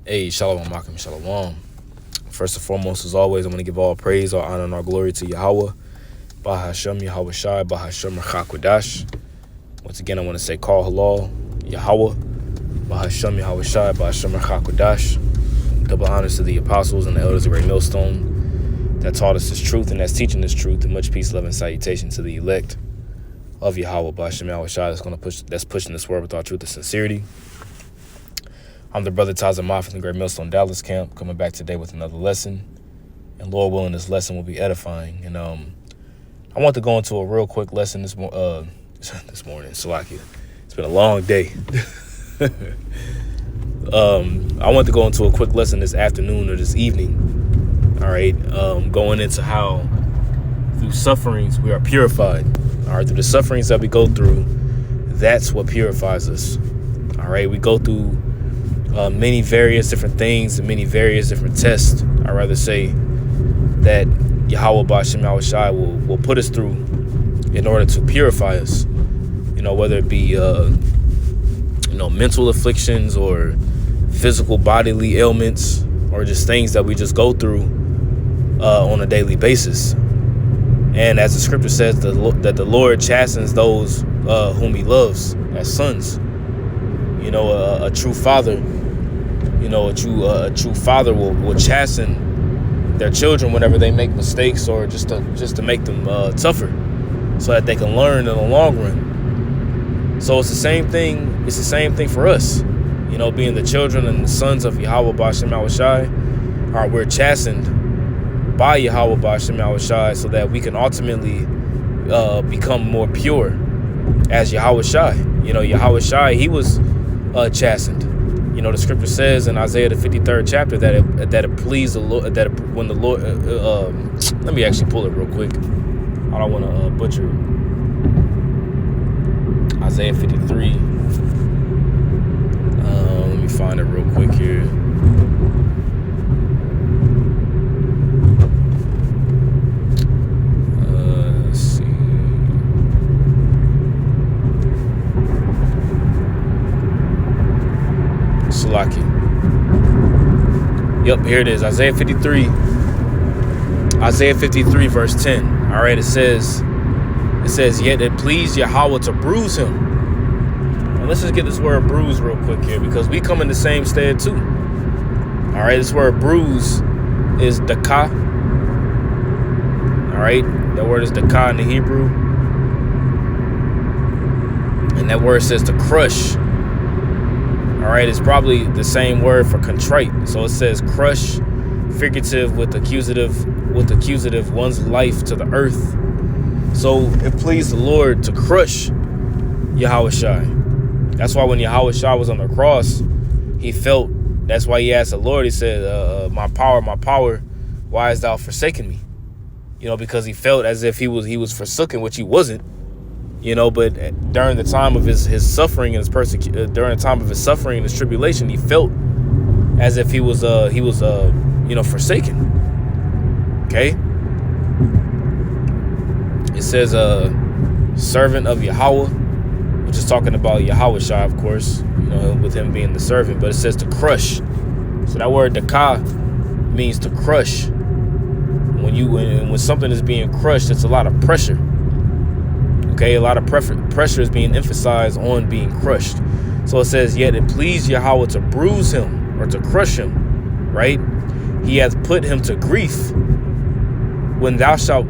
Hey, Shalom, Malcolm, Shalom. First and foremost, as always, I'm going to give all praise, all honor, and all glory to Yahweh, Bahashem, Yahweh Shai, Bahashem, Rachakwadash. Once again, I want to say, call halal, Yahweh, Bahashem, Yahweh Shai, Bahashem, Rachakwadash. Double honors to the apostles and the elders of Great Millstone that taught us this truth and that's teaching this truth, and much peace, love, and salutation to the elect of Yahweh, Bahashem, Yahweh Shai, that's pushing this word with all truth and sincerity. I'm the brother Taza Mott from the Great Millstone Dallas camp, coming back today with another lesson. And Lord willing, this lesson will be edifying. And I want to go into a real quick lesson this morning, Salakia. It's been a long day. I want to go into a quick lesson this afternoon or this evening. All right, going into how through sufferings we are purified. All right, through the sufferings that we go through, that's what purifies us. All right, we go through many various different things and many various different tests. I'd rather say that Yahweh B'Shem Yahweh Shai will put us through in order to purify us. Whether it be mental afflictions or physical bodily ailments or just things that we just go through on a daily basis. And as the scripture says, that the Lord chastens those whom He loves as sons. A true father. A true father will chasten their children whenever they make mistakes, or just to make them tougher, so that they can learn in the long run. So it's the same thing. It's the same thing for us. Being the children and the sons of Yahweh B'Shem Yahweh Shai, we're chastened by Yahweh B'Shem Yahweh Shai, so that we can ultimately become more pure as Yahweh Shai. Yahweh Shai, He was chastened. The scripture says in Isaiah the 53rd chapter that it pleased the Lord, that when the Lord, let me actually pull it real quick. I don't want to butcher it. Isaiah 53. Let me find it real quick here. Let's see. Salaki. Yep, here it is. Isaiah 53. Isaiah 53 verse 10. All right, it says, yet it pleased Yahweh to bruise him. Now let's just get this word bruise real quick here, because we come in the same stead too. All right, this word bruise is dakah. All right, that word is dakah in the Hebrew. And that word says to crush. All right, it's probably the same word for contrite. So it says crush, figurative with accusative, one's life to the earth. So it pleased the Lord to crush Yahweh Shai. That's why when Yahweh Shai was on the cross, He felt, that's why He asked the Lord, He said, my power, why hast thou forsaken me? Because He felt as if he was forsaken, which He wasn't. But during the time of his suffering and his during the time of his suffering and his tribulation, He felt as if he was forsaken. Okay. It says servant of Yahweh, which is talking about Yahweh Shai, of course, with Him being the servant, but it says to crush. So that word dakah means to crush. When something is being crushed, it's a lot of pressure. Okay, a lot of pressure is being emphasized on being crushed. So it says, yet it pleased Yahweh to bruise him, or to crush him, right? He hath put him to grief. When thou shalt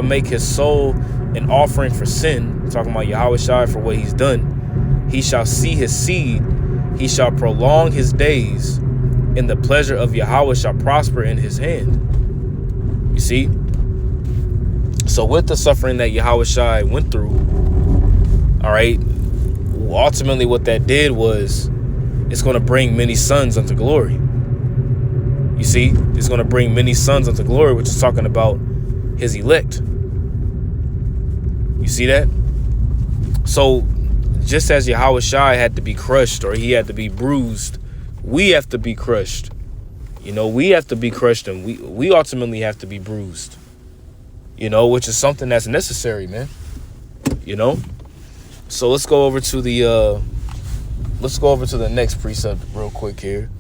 make his soul an offering for sin, talking about Yahweh Shai for what He's done, he shall see his seed, he shall prolong his days, and the pleasure of Yahweh shall prosper in his hand. You see? So with the suffering that Yahweh Shai went through, all right, ultimately what that did was, it's going to bring many sons unto glory. You see, it's going to bring many sons unto glory, which is talking about His elect. You see that? So just as Yahweh Shai had to be crushed, or He had to be bruised, we have to be crushed. We have to be crushed, and we ultimately have to be bruised. Which is something that's necessary, man. So let's go over to the next precept real quick here.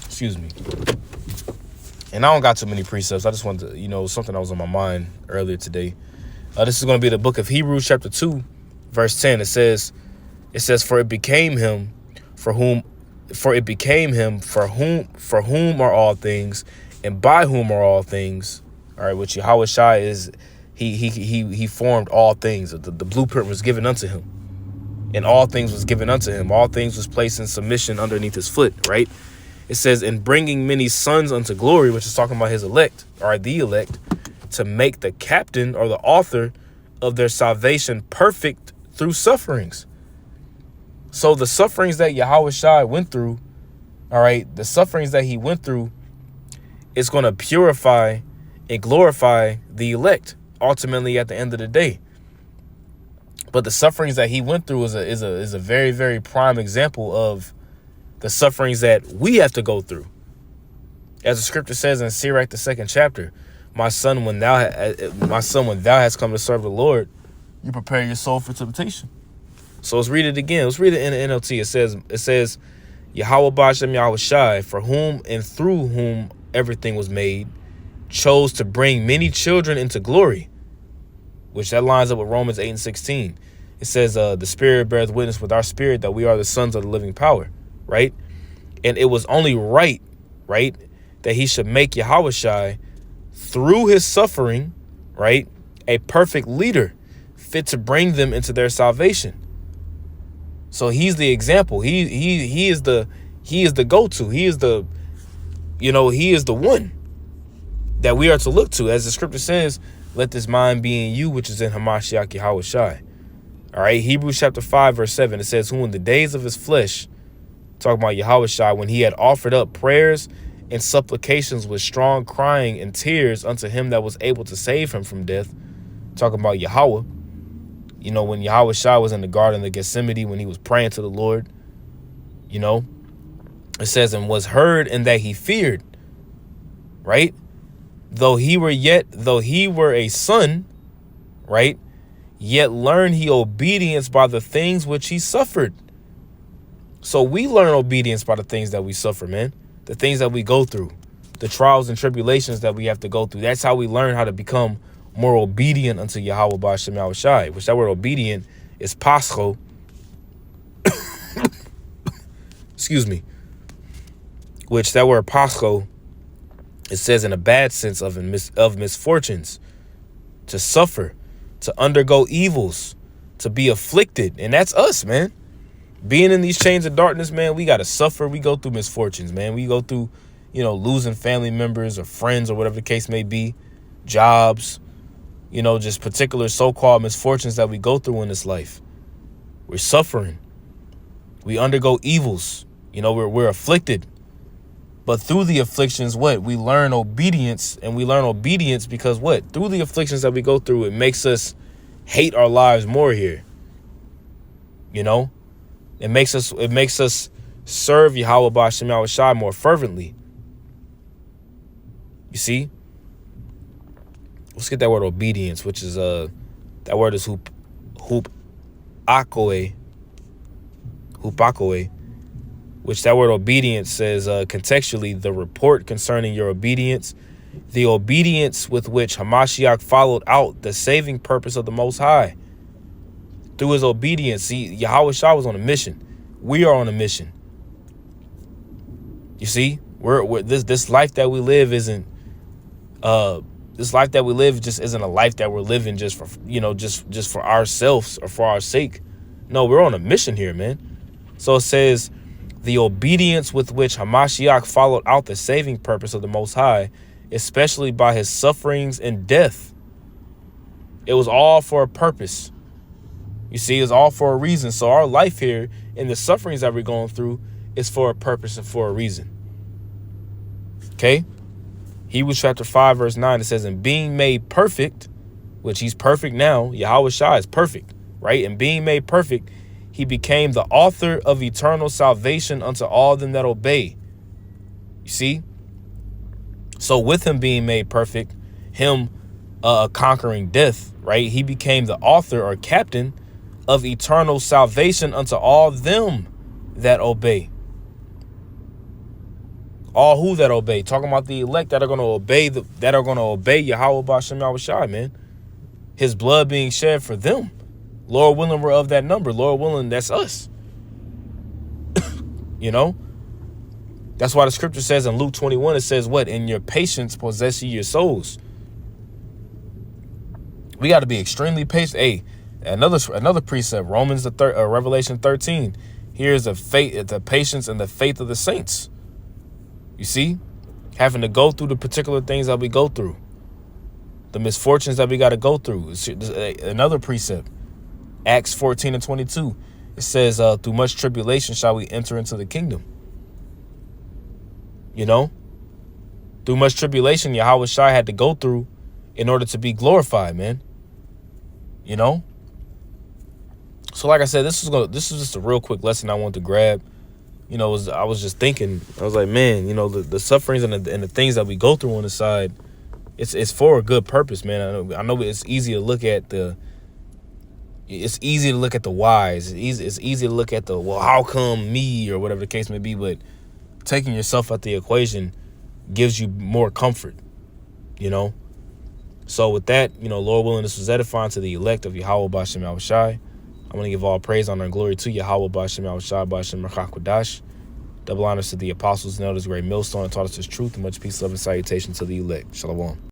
Excuse me. And I don't got too many precepts. I just wanted to, something that was on my mind earlier today. This is going to be the book of Hebrews chapter 2, verse 10. It says, for it became him for whom are all things, and by whom are all things. All right, which Yahweh Shai is, he formed all things. The blueprint was given unto him, and all things was given unto him. All things was placed in submission underneath his foot, right? It says, in bringing many sons unto glory, which is talking about his elect, or the elect, to make the captain or the author of their salvation perfect through sufferings. So the sufferings that Yahweh Shai went through, all right, the sufferings that he went through is going to purify and glorify the elect ultimately at the end of the day. But the sufferings that he went through is a very, very prime example of the sufferings that we have to go through. As the scripture says in Sirach, the 2nd chapter, my son, when thou hast come to serve the Lord, you prepare your soul for temptation. So let's read it again. Let's read it in the NLT. It says, Yahweh Ba'ashem Yahweh Shai, for whom and through whom everything was made, chose to bring many children into glory, which that lines up with Romans 8:16. It says, the Spirit beareth witness with our spirit that we are the sons of the living power, right? And it was only right, that he should make Yahweh Shai, through his suffering, right, a perfect leader, fit to bring them into their salvation. So he's the example. He is the go-to. He is the one that we are to look to. As the scripture says, let this mind be in you, which is in Hamashiach Yahweh Shai. All right, Hebrews chapter 5, verse 7, it says, who in the days of his flesh, talking about Yahweh Shai, when he had offered up prayers and supplications with strong crying and tears unto him that was able to save him from death, talking about Yahweh. When Yahweh Shai was in the Garden of Gethsemane, when he was praying to the Lord, it says, and was heard in that he feared, right? Though he were a son, right? Yet learned he obedience by the things which he suffered. So we learn obedience by the things that we suffer, man. The things that we go through, the trials and tribulations that we have to go through. That's how we learn how to become more obedient unto Yahweh Ba'ashem Yahweh Shai, which that word obedient is pascho. Excuse me. Which that word pascho, it says in a bad sense of misfortunes, to suffer, to undergo evils, to be afflicted. And that's us, man. Being in these chains of darkness, man, we got to suffer. We go through misfortunes, man. We go through, losing family members or friends or whatever the case may be, jobs, just particular so-called misfortunes that we go through in this life. We're suffering. We undergo evils. We're afflicted. But through the afflictions, we learn obedience, and we learn obedience because through the afflictions that we go through, it makes us hate our lives more here. It makes us serve Yahweh Ba'ashem Yahweh Shai more fervently. You see? Let's get that word obedience, which is that word is hupakoe, which that word obedience says contextually the report concerning your obedience, the obedience with which Hamashiach followed out the saving purpose of the Most High. Through his obedience, see, Yahweh Shai was on a mission. We are on a mission. You see, we're this life that we live isn't this life that we live just isn't a life that we're living just for just for ourselves or for our sake. No, we're on a mission here, man. So it says the obedience with which Hamashiach followed out the saving purpose of the Most High, especially by his sufferings and death. It was all for a purpose. You see, it's all for a reason. So our life here and the sufferings that we're going through is for a purpose and for a reason. Okay? Hebrews chapter 5, verse 9, it says, and being made perfect, which he's perfect now, Yahweh Shai is perfect, right? And being made perfect, he became the author of eternal salvation unto all them that obey. You see? So with him being made perfect, him conquering death, right? He became the author or captain of eternal salvation unto all them that obey. All who that obey. Talking about the elect that are going to obey Yahweh B'Shem Yahushai, man. His blood being shed for them. Lord willing, we're of that number. Lord willing, that's us. You know? That's why the scripture says in Luke 21, it says what? In your patience possess ye your souls. We got to be extremely patient. Hey, another precept, Revelation 13. Here's the patience and the faith of the saints. You see? Having to go through the particular things that we go through. The misfortunes that we got to go through. Another precept. Acts 14:22. It says, through much tribulation shall we enter into the kingdom. You know? Through much tribulation, Yahweh Shai had to go through in order to be glorified, man. You know? So like I said, this is just a real quick lesson I want to grab. You know, I was just thinking, I was like, man, you know, the sufferings and the things that we go through on the side, it's for a good purpose, man. I know it's easy to look at the whys. It's easy to look at the, well, how come me, or whatever the case may be, but taking yourself out the equation gives you more comfort, you know? So with that, you know, Lord willing, this was edifying to the elect of Yahweh B'Shem Yahushai. I'm going to give all praise, honor, and glory to Yahweh B'Shem Yahushai B'Shem Merchakwadash. Double honors to the apostles and elders, great millstone, and taught us his truth, and much peace, love, and salutation to the elect. Shalom.